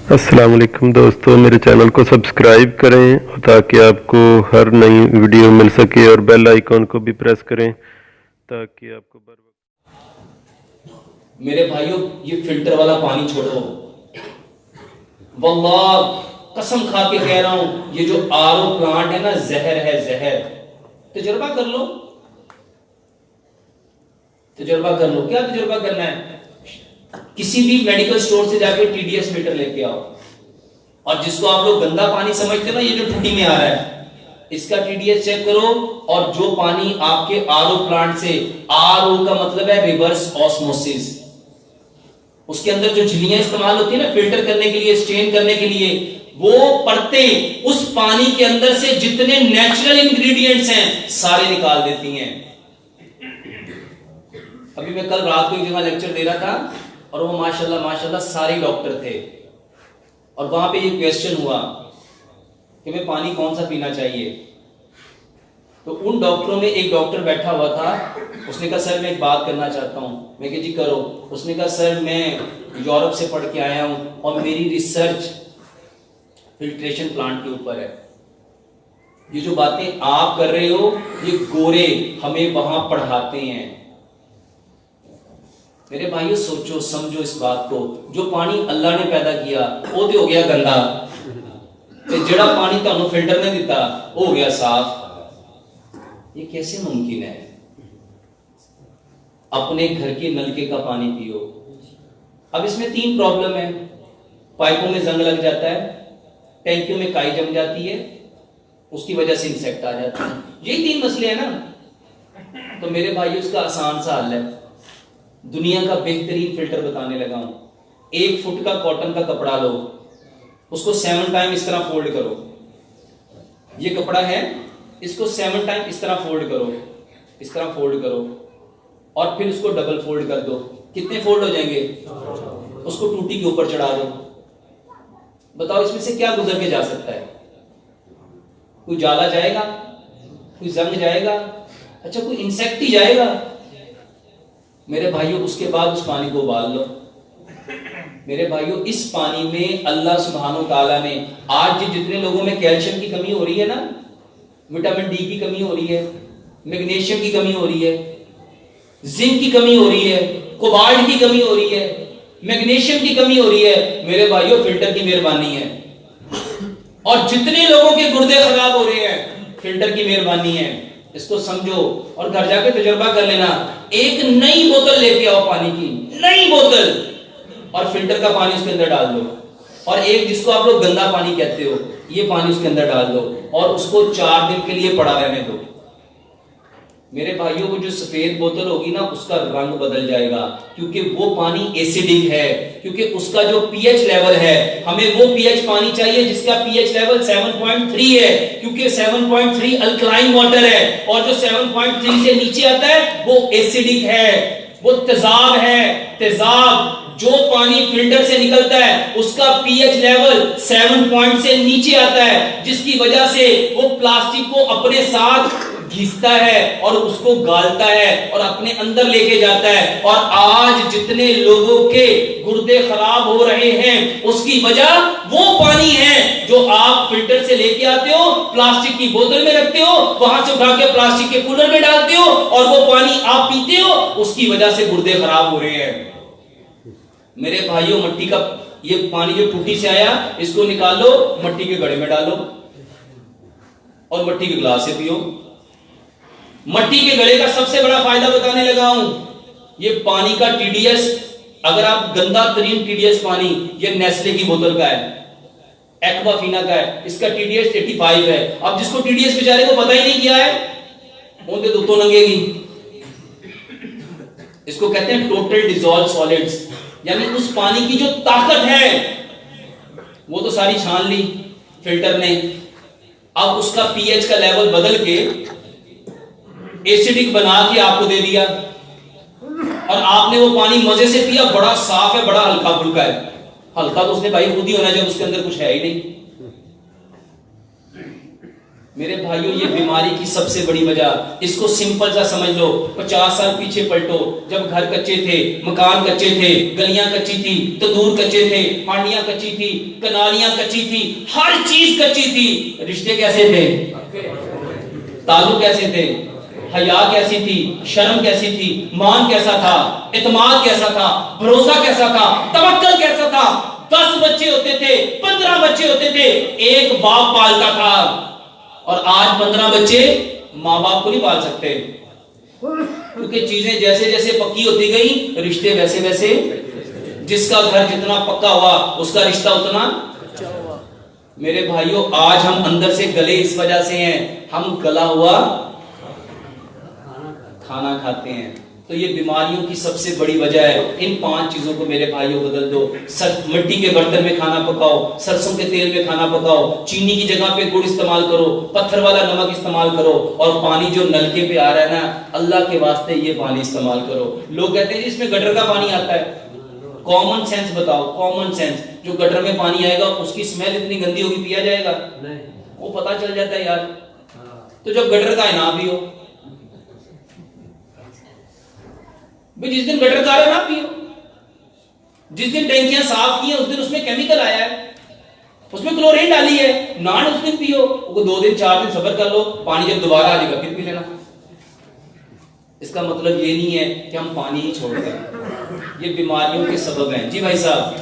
अस्सलाम वालेकुम दोस्तों, मेरे चैनल को सब्सक्राइब करें ताकि आपको हर नई वीडियो मिल सके और बेल आइकॉन को भी प्रेस करें ताकि आपको मेरे भाइयों, ये फिल्टर वाला पानी छोड़ो। वल्लाह कसम खा के कह रहा हूं, ये जो आरओ प्लांट है ना, जहर है, जहर। तजुर्बा कर लो, तजुर्बा कर लो। क्या तजुर्बा करना है? किसी भी मेडिकल स्टोर से जाके टीडीएस मीटर लेके आओ, और जिसको आप लोग गंदा पानी समझते हो ना, ये जो टूटी में आ रहा है, इसका टीडीएस चेक करो। और जो पानी आपके आरओ प्लांट से, आरओ का मतलब है रिवर्स ऑस्मोसिस, उसके अंदर जो झिल्लियां इस्तेमाल होती है ना फिल्टर करने के लिए, स्टेन करने के लिए, वो परतें उस पानी के अंदर से जितने नेचुरल इंग्रेडिएंट्स हैं सारे निकाल देती हैं। अभी मैं कल रात को एक जगह लेक्चर दे रहा था, और वो माशाल्लाह माशाल्लाह सारे डॉक्टर थे, और वहां पे ये क्वेश्चन हुआ कि मैं पानी कौन सा पीना चाहिए। तो उन डॉक्टरों में एक डॉक्टर बैठा हुआ था, उसने कहा सर मैं एक बात करना चाहता हूं। मैं कहा जी करो। उसने कहा सर मैं यूरोप से पढ़ के आया हूं और मेरी रिसर्च फिल्ट्रेशन प्लांट के ऊपर है। ये जो बातें आप कर रहे हो, ये गोरे हमें वहां पढ़ाते हैं। मेरे भाइयों सोचो समझो इस बात को, जो पानी अल्लाह ने पैदा किया वो तो हो गया गंदा, तो जेड़ा पानी ਤੁਹਾਨੂੰ फिल्टर ने दिता वो हो गया साफ। ये कैसे मुमकिन है? अपने घर के नलके का पानी पियो। अब इसमें 3 प्रॉब्लम है। पाइपों में जंग लग जाता है, टैंकियों में काई जम जाती है, उसकी वजह से इंसेक्ट आ जाते हैं। यही 3 मसले हैं ना। तो मेरे भाइयों इसका आसान सा हल है, दुनिया का बेहतरीन फिल्टर बताने लगा हूं। 1 फुट का कॉटन का कपड़ा लो, उसको 7 टाइम इस तरह फोल्ड करो। ये कपड़ा है, इसको 7 टाइम इस तरह फोल्ड करो, इस तरह फोल्ड करो, और फिर उसको डबल फोल्ड कर दो। कितने फोल्ड हो जाएंगे? उसको टूटी के ऊपर चढ़ा दो। बताओ इसमें से क्या गुजर के जा सकता है? कोई जाला जाएगा? कोई जंग जाएगा? अच्छा कोई इंसेक्ट ही जाएगा? मेरे भाइयों उसके बाद उस पानी को उबाल लो। मेरे भाइयों इस पानी में अल्लाह सुब्हानो ताला ने, आज जितने लोगों में कैल्शियम की कमी हो रही है ना, विटामिन डी की कमी हो रही है, मैग्नीशियम की कमी हो रही है, जिंक की कमी हो रही है, कोबाल्ट की कमी हो रही है, मैग्नीशियम की कमी हो रही है, मेरे भाइयों फिल्टर की मेहरबानी है। और जितने लोगों के गुर्दे खराब हो रहे हैं, फिल्टर की मेहरबानी है। इसको समझो और घर जाके तजुर्बा कर लेना। एक नई बोतल लेके आओ पानी की, नई बोतल, और फिल्टर का पानी उसके अंदर डाल दो, और एक जिसको आप लोग गंदा पानी कहते हो, ये पानी उसके अंदर डाल दो, और उसको 4 दिन के लिए पड़ा रहने दो। मेरे भाइयों को जो सफेद बोतल होगी ना, उसका रंग बदल जाएगा, क्योंकि वो पानी एसिडिक है, क्योंकि उसका जो पीएच लेवल है, हमें वो पीएच पानी चाहिए जिसका पीएच लेवल 7.3 है, क्योंकि 7.3 अल्कलाइन वाटर है, और जो 7.3 से नीचे आता है वो एसिडिक है, वो तेजाब है। तेजाब जो पानी फिल्टर से निकलता है उसका पीएच लेवल 7 पॉइंट से नीचे आता है, जिसकी वजह से वो प्लास्टिक को अपने साथ घिसता है और उसको गालता है और अपने अंदर लेके जाता है। और आज जितने लोगों के गुर्दे खराब हो रहे हैं, उसकी वजह वो पानी है जो आप फिल्टर से लेके आते हो, प्लास्टिक की बोतल में रखते हो, वहां से उठा के प्लास्टिक के कूलर में डालते हो, और वो पानी आप पीते हो, उसकी वजह से गुर्दे खराब हो रहे हैं। मेरे भाइयों मट्टी का ये पानी जो टूटी से आया, इसको निकालो, मट्टी के घड़े में डालो और मट्टी के गिलास से पियो। मट्टी के घड़े का सबसे बड़ा फायदा बताने लगा हूं। ये पानी का टीडीएस, अगर आप गंदा तरीन टीडीएस पानी, ये नेस्ले की बोतल का है, एक्वाफिना का है, इसका टीडीएस 85 है। अब जिसको टीडीएस बेचारे को पता ही नहीं किया है, उनके तो लंगेगी। इसको कहते हैं टोटल डिसॉल्व सॉलिड्स, यानी उस पानी की जो ताकत है वो तो सारी छान ली फिल्टर ने। अब उसका पीएच का लेवल बदल के एसिडिक बना के आपको दे दिया, और आपने वो पानी मजे से पिया। बड़ा साफ है, बड़ा हल्का फुल्का है। हल्का तो उसने भाई खुद ही होना जब उसके अंदर कुछ है ही नहीं। मेरे भाइयों, ये बीमारी की सबसे बड़ी वजह, इसको सिंपल सा समझ लो, 50 साल पीछे पलटो, जब घर कच्चे थे, मकान कच्चे थे, गलियां कच्ची थी, तंदूर कच्चे थे, हांडियां कच्ची थी, कनालियां कच्ची थी, हर चीज कच्ची थी। रिश्ते कैसे थे, ताल्लुक कैसे थे, हया कैसी थी, शर्म कैसी थी, मान कैसा था, इत्मीनान कैसा था, भरोसा कैसा था, तवक्कल कैसा था। 10 बच्चे होते थे, 15 बच्चे होते थे, एक बाप पालता था। और आज 15 बच्चे माँ बाप को नहीं पाल सकते, क्योंकि चीजें जैसे जैसे पक्की होती गई, रिश्ते वैसे वैसे, जिसका घर जितना पक्का हुआ उसका रिश्ता उतना। मेरे भाइयों, आज हम अंदर से गले इस वजह से हैं, हम गला हुआ खाना खाते हैं। तो ये बीमारियों की सबसे बड़ी वजह है। इन 5 चीजों को मेरे भाइयों बदल दो। मिट्टी के बर्तन में खाना पकाओ, सरसों के तेल में खाना पकाओ, चीनी की जगह पे गुड़ इस्तेमाल करो, पत्थर वाला नमक इस्तेमाल करो, और पानी जो नलके पे आ रहा है ना, अल्लाह के वास्ते ये पानी इस्तेमाल करो। लोग कहते हैं इसमें गटर का पानी आता है। कॉमन सेंस बताओ, कॉमन सेंस, जो गटर में पानी आएगा उसकी स्मेल इतनी गंदी होगी, पिया जाएगा? वो पता चल जाता है यार। तो जब गटर का है ना पियो भाई, जिस दिन गटर का है ना पियो, जिस दिन टैंकियां साफ की है उस दिन उसमें केमिकल आया है, उसमें क्लोरीन डाली है, नान उस दिन पियो। वो 2 दिन 4 दिन सब्र कर लो, पानी जब दोबारा आ जाएगा फिर पी लेना। इसका मतलब ये नहीं है कि हम पानी ही छोड़ दें, ये बीमारियों के सबब हैं। जी भाई साहब।